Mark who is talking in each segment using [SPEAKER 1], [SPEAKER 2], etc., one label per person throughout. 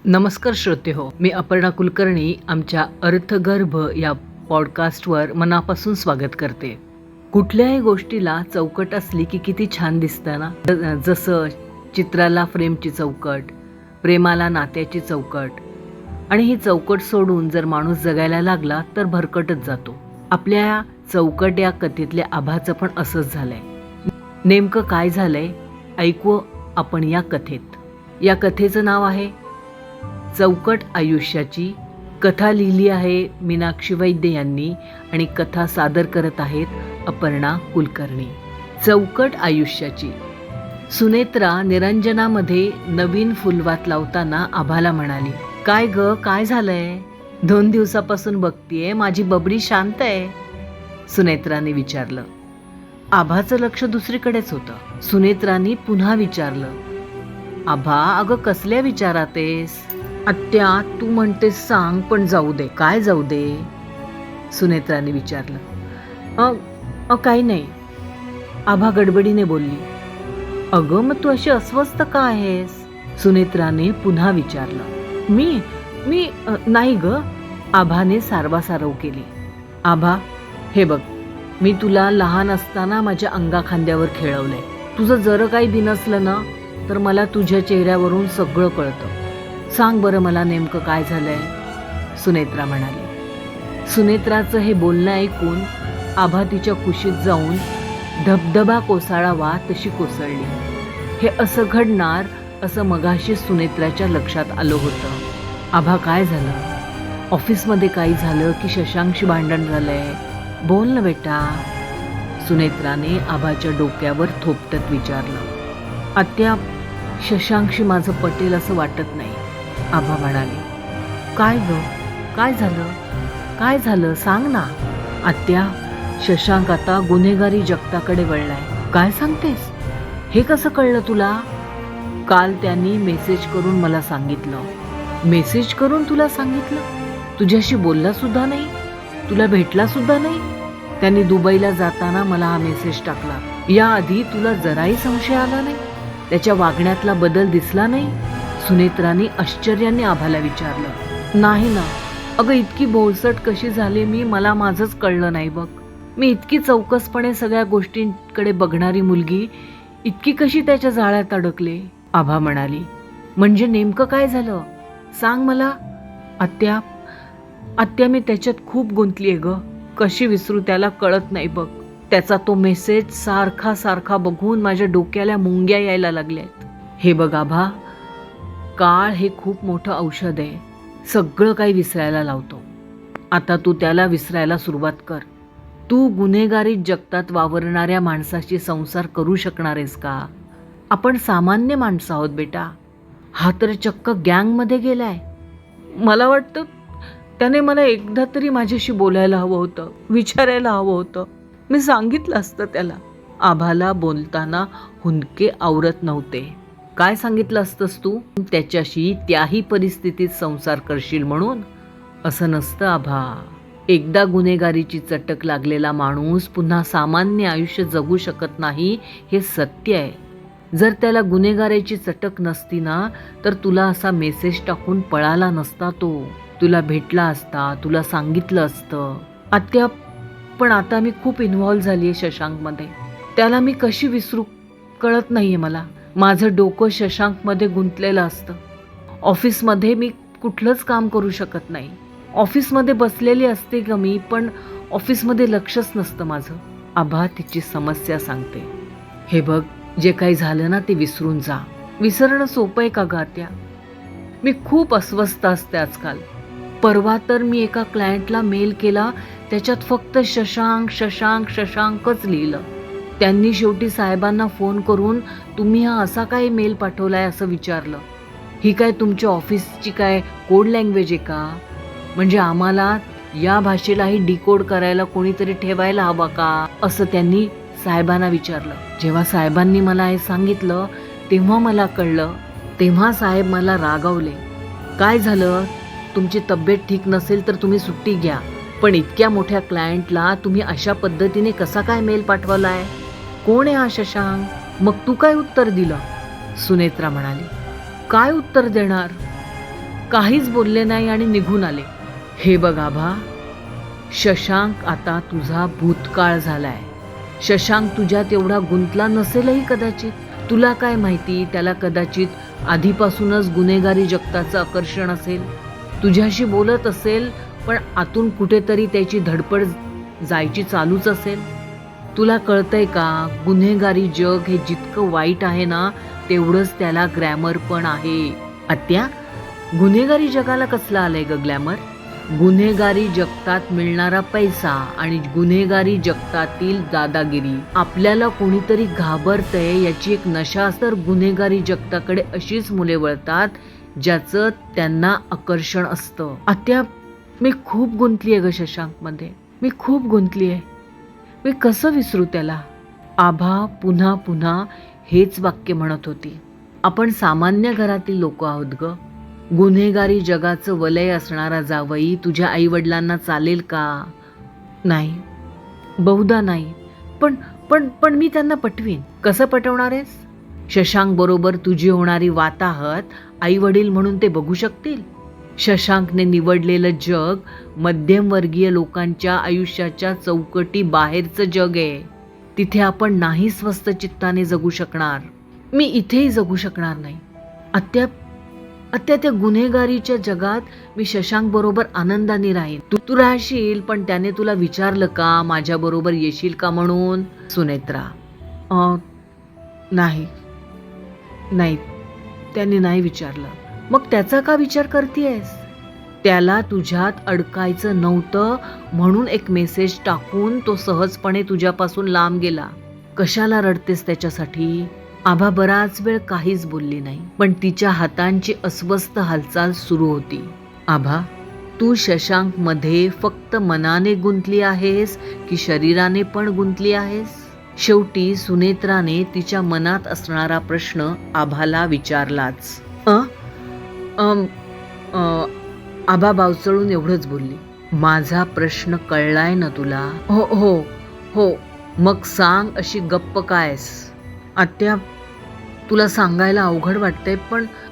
[SPEAKER 1] नमस्कार श्रोते हो, मी अपर्णा कुलकर्णी आमच्या अर्थगर्भ या पॉडकास्टवर मनापासून स्वागत करते. कुठल्याही गोष्टीला चौकट असली की किती छान दिसतं ना. जसं चित्राला फ्रेमची चौकट, प्रेमाला नात्याची चौकट. आणि ही चौकट सोडून जर माणूस जगायला लागला तर भरकटच जातो. आपल्या चौकट या कथेतल्या आभाचं पण असंच झालंय. नेमकं काय झालंय ऐकू आपण या कथेत. या कथेचं नाव आहे चौकट आयुष्याची. कथा लिहिली आहे मीनाक्षी वैद्य यांनी आणि कथा सादर करत आहेत अपर्णा कुलकर्णी. चौकट आयुष्याची. सुनेत्रा निरंजनामध्ये नवीन फुलवात लावताना आभाला म्हणाली, काय ग, काय झालंय? 2 दिवसापासून बघतीये, माझी बबडी शांत आहे. सुनेत्राने विचारलं. आभाचं लक्ष दुसरीकडेच होतं. सुनेत्राने पुन्हा विचारलं, आभा, अगं कसल्या विचारातेस? आत्या, तू म्हणतेस सांग, पण जाऊ दे. काय जाऊ दे? सुनेत्राने विचारलं. काही नाही, आभा गडबडीने बोलली. अगं मग तू अशी अस्वस्थ का आहेस? सुनेत्राने पुन्हा विचारलं. मी नाही ग, आभाने सारवासारव केली. आभा, हे बघ, मी तुला लहान असताना माझ्या अंगाखांद्यावर खेळवलंय. तुझं जर काही बिनसलं ना तर मला तुझ्या चेहऱ्यावरून सगळं कळतं. सांग बरं मला नेमकं काय झालंय? सुनेत्रा म्हणाली. सुनेत्राचं हे बोलणं ऐकून आभा तिच्या कुशीत जाऊन धबधबा कोसळावा तशी कोसळली. हे असं घडणार असं मगाशी सुनेत्राच्या लक्षात आलं होतं. आभा, काय झालं? ऑफिसमध्ये काही झालं की शशांकशी भांडण झालंय? बोल ना बेटा. सुनेत्राने आभाच्या डोक्यावर थोपटत विचारलं. आत्या, शशांकशी माझं पटेल असं वाटत नाही. आभा म्हणाली. काय ग, काय झालं? काय झालं सांग ना. आत्या, शशांक आता गुन्हेगारी जगताकडे वळलाय. काय सांगतेस? हे कसं कळलं तुला? काल त्यांनी मेसेज करून मला सांगितलं. मेसेज करून तुला सांगितलं? तुझ्याशी बोलला सुद्धा नाही? तुला भेटला सुद्धा नाही? त्यांनी दुबईला जाताना मला हा मेसेज टाकला. याआधी तुला जराही संशय आला नाही? त्याच्या वागण्यातला बदल दिसला नाही? सुनेत्राने आश्चर्याने आभाला विचारलं. नाही ना. अगं इतकी बोळसट कशी झाली मी, मला माझंच कळलं नाही बघ. मी इतकी चौकसपणे सगळ्या गोष्टींकडे बघणारी मुलगी इतकी कशी त्याच्या जाळ्यात अडकले? आभा म्हणाली. म्हणजे नेमकं काय झालं? सांग मला. आत्या, मी त्याच्यात खूप गुंतलीये ग. कशी विसरू त्याला कळत नाही बघ. त्याचा तो मेसेज सारखा सारखा बघून माझ्या डोक्याला मुंग्या यायला लागल्यात. हे बघ आभा, काळ हे खूप मोठं औषध आहे. सगळं काही विसरायला लावतो. आता तू त्याला विसरायला सुरुवात कर. तू गुन्हेगारी जगतात वावरणाऱ्या माणसाशी संसार करू शकणार आहेस का? आपण सामान्य माणसं आहोत बेटा. हा तर चक्क गँगमध्ये गेलाय. मला वाटतं त्याने मला एकदा तरी माझ्याशी बोलायला हवं होतं, विचारायला हवं होतं. मी सांगितलं असतं त्याला. आभाला बोलताना हुंदके आवरत नव्हते. काय सांगितलं असतंस तू? त्याच्याशी त्याही परिस्थितीत संसार करशील म्हणून? असं नसतं आभा. एकदा गुन्हेगारीची चटक लागलेला माणूस पुन्हा सामान्य आयुष्य जगू शकत नाही, हे सत्य आहे. जर त्याला गुन्हेगारीची चटक नसती ना तर तुला असा मेसेज टाकून पळाला नसता तो. तुला भेटला असता, तुला सांगितलं असतं. आत्या, पण आता मी खूप इन्व्हॉल्व झालीये शशांकमध्ये. त्याला मी कशी विसरू कळत नाहीये मला. माझं डोकं शशांकमध्ये गुंतलेलं असतं. ऑफिसमध्ये मी कुठलंच काम करू शकत नाही. ऑफिसमध्ये बसलेली असते ग मी, पण ऑफिसमध्ये लक्षच नसतं माझं. आभा तिची समस्या सांगते. हे बघ, जे काही झालं ना ते विसरून जा. विसरणं सोपं आहे का ग आत्या? मी खूप अस्वस्थ असते आजकाल. परवा तर मी एका क्लायंटला मेल केला, त्याच्यात फक्त शशांक शशांक शशांकच लिहिलं. त्यांनी शेवटी साहेबांना फोन करून तुम्ही हा असा काय मेल पाठवलाय असं विचारलं. ही काय तुमच्या ऑफिसची काय कोड लँग्वेज आहे का? म्हणजे आम्हाला या भाषेलाही डिकोड करायला कोणीतरी ठेवायला हवा का, असं त्यांनी साहेबांना विचारलं. जेव्हा साहेबांनी मला हे सांगितलं तेव्हा मला कळलं. तेव्हा साहेब मला रागावले. काय झालं? तुमची तब्येत ठीक नसेल तर तुम्ही सुट्टी घ्या, पण इतक्या मोठ्या क्लायंटला तुम्ही अशा पद्धतीने कसा काय मेल पाठवलाय? कोण आहे हा शशांक? मग तू काय उत्तर दिलं? सुनेत्रा म्हणाली. काय उत्तर देणार? काहीच बोलले नाही आणि निघून आले. हे बघ आभा, शशांक आता तुझा भूतकाळ झालाय. शशांक तुझ्यात एवढा गुंतला नसेलही कदाचित. तुला काय माहिती, त्याला कदाचित आधीपासूनच गुन्हेगारी जगताचं आकर्षण असेल. तुझ्याशी बोलत असेल, पण आतून कुठेतरी त्याची धडपड जायची चालूच असेल. तुला कळतंय का, गुन्हेगारी जग हे जितकं वाईट आहे ना, तेवढंच त्याला ग्लॅमर पण आहे. आत्या, गुन्हेगारी जगाला कसला आलंय ग ग्लॅमर? गुन्हेगारी जगतात मिळणारा पैसा आणि गुन्हेगारी जगतातील दादागिरी. आपल्याला कोणीतरी घाबरतंय याची एक नशा. तर गुन्हेगारी जगताकडे अशीच मुले वळतात ज्याचं त्यांना आकर्षण असतं. आत्या, मी खूप गुंतली आहे ग शशांकमध्ये. मी खूप गुंतली आहे. मी कसं विसरू त्याला? आभा पुन्हा पुन्हा हेच वाक्य म्हणत होती. आपण सामान्य घरातील लोक आहोत ग. गुन्हेगारी जगाचं वलय असणारा जावई तुझ्या आई वडिलांना चालेल का? नाही, बहुधा नाही. पण पण पण मी त्यांना पटवीन. कसं पटवणार आहेस? शशांक बरोबर तुझी होणारी वाताहत आई वडील म्हणून ते बघू शकतील. शशांकने निवडलेलं जग मध्यमवर्गीय लोकांच्या आयुष्याच्या चौकटी बाहेरचं जग आहे. तिथे आपण नाही स्वस्थ चित्ताने जगू शकणार. मी इथेही जगू शकणार नाही. आत्या, त्या गुन्हेगारीच्या जगात मी शशांक बरोबर आनंदाने राहीन. तू राहशील, पण त्याने तुला विचारलं का माझ्या बरोबर येशील का म्हणून? सुनेत्रा, नाही, त्याने नाही विचारलं. मग त्याचा का विचार करतेयस? त्याला तुझ्यात अडकायचं नव्हतं म्हणून एक मेसेज टाकून तो सहजपणे तुझ्यापासून लांब गेला. कशाला रडतेस त्याच्यासाठी? आभा बराच वेळ काहीच बोलली नाही, पण तिच्या हातांची अस्वस्थ हालचाल सुरू होती. आभा, तू शशांक मध्ये फक्त मनाने गुंतली आहेस की शरीराने पण गुंतली आहेस? शेवटी सुनेत्राने तिच्या मनात असणारा प्रश्न आभाला विचारलाच. आभा बावचळून एवढंच बोलली, माझा प्रश्न कळलाय ना तुला? हो हो हो. मग सांग, अशी गप्प कायस? आत्या, तुला सांगायला अवघड वाटतंय,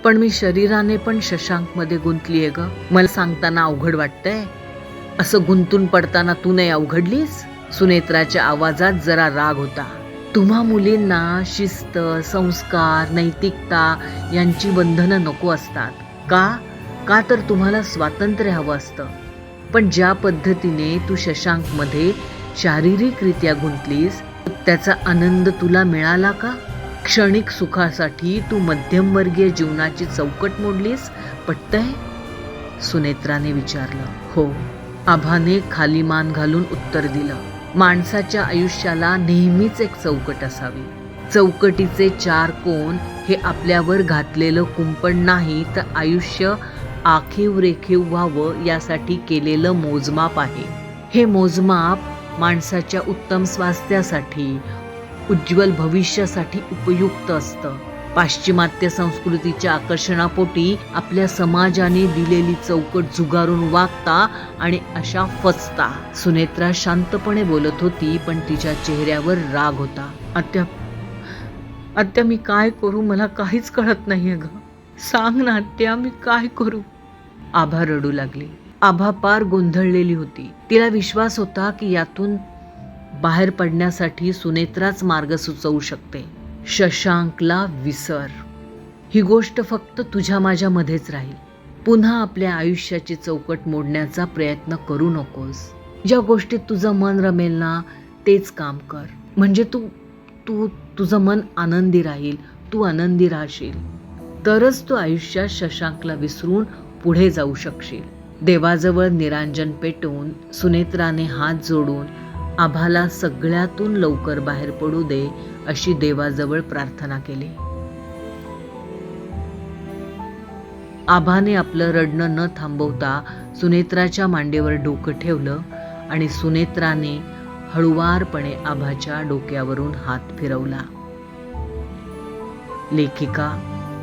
[SPEAKER 1] पण मी शरीराने पण शशांक मध्ये गुंतलीये ग. मला सांगताना अवघड वाटतंय. असं गुंतून पडताना तू नाही अवघडलीस? सुनेत्राच्या आवाजात जरा राग होता. तुम्हा मुलींना शिस्त, संस्कार, नैतिकता यांची बंधनं नको असतात का तर तुम्हाला स्वातंत्र्य हवं असतं. पण ज्या पद्धतीने तू शशांक मध्ये शारीरिकरित्या गुंतलीस, त्याचा आनंद तुला मिळाला का? क्षणिक सुखासाठी तू मध्यमवर्गीय जीवनाची चौकट मोडलीस, पटतंय? सुनेत्राने विचारलं. हो, आभाने खाली मान घालून उत्तर दिलं. माणसाच्या आयुष्याला नेहमीच एक चौकट असावी. चौकटीचे 4 कोन हे आपल्यावर घातलेलं कुंपण नाही, तर आयुष्य आखीव रेखीव व्हावं यासाठी केलेलं मोजमाप आहे. हे मोजमाप माणसाच्या उत्तम स्वास्थ्यासाठी, उज्ज्वल भविष्यासाठी उपयुक्त असतं. पाश्चिमात्य संस्कृतीच्या आकर्षणापोटी आपल्या समाजाने दिलेली चौकट झुगारून वागता आणि अशा फसता. सुनेत्रा शांतपणे बोलत होती, पण तिच्या चेहऱ्यावर राग होता. आत्या, मी काय करू? मला काहीच कळत नाहीये ग. सांग ना आत्या, मी काय करू? आभा रडू लागली. आभा पार गोंधळलेली होती. तिला विश्वास होता की यातून बाहेर पडण्यासाठी सुनेत्राच मार्ग सुचवू शकते. शशांकला विसर. ही गोष्ट फक्त तुझ्या माझ्या मध्येच राहील. पुन्हा आपल्या आयुष्याची चौकट मोडण्याचा प्रयत्न करू नकोस. ज्या गोष्टीत तुझं मन रमेल ना, तेच काम कर. म्हणजे तुझं मन आनंदी राहील, तू आनंदी राहशील. तरच तू आयुष्यात शशांकला विसरून पुढे जाऊ शकशील. देवाजवळ निरांजन पेटवून सुनेत्राने हात जोडून आभाला सगळ्यातून लवकर बाहेर पडू दे अशी देवाजवळ प्रार्थना केली. आभाने आपलं रडणं न थांबवता सुनेत्राच्या मांडीवर डोकं ठेवलं आणि सुनेत्राने हळुवारपणे आभाच्या डोक्यावरून हात फिरवला. लेखिका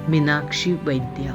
[SPEAKER 1] मीनाक्षी वैद्य.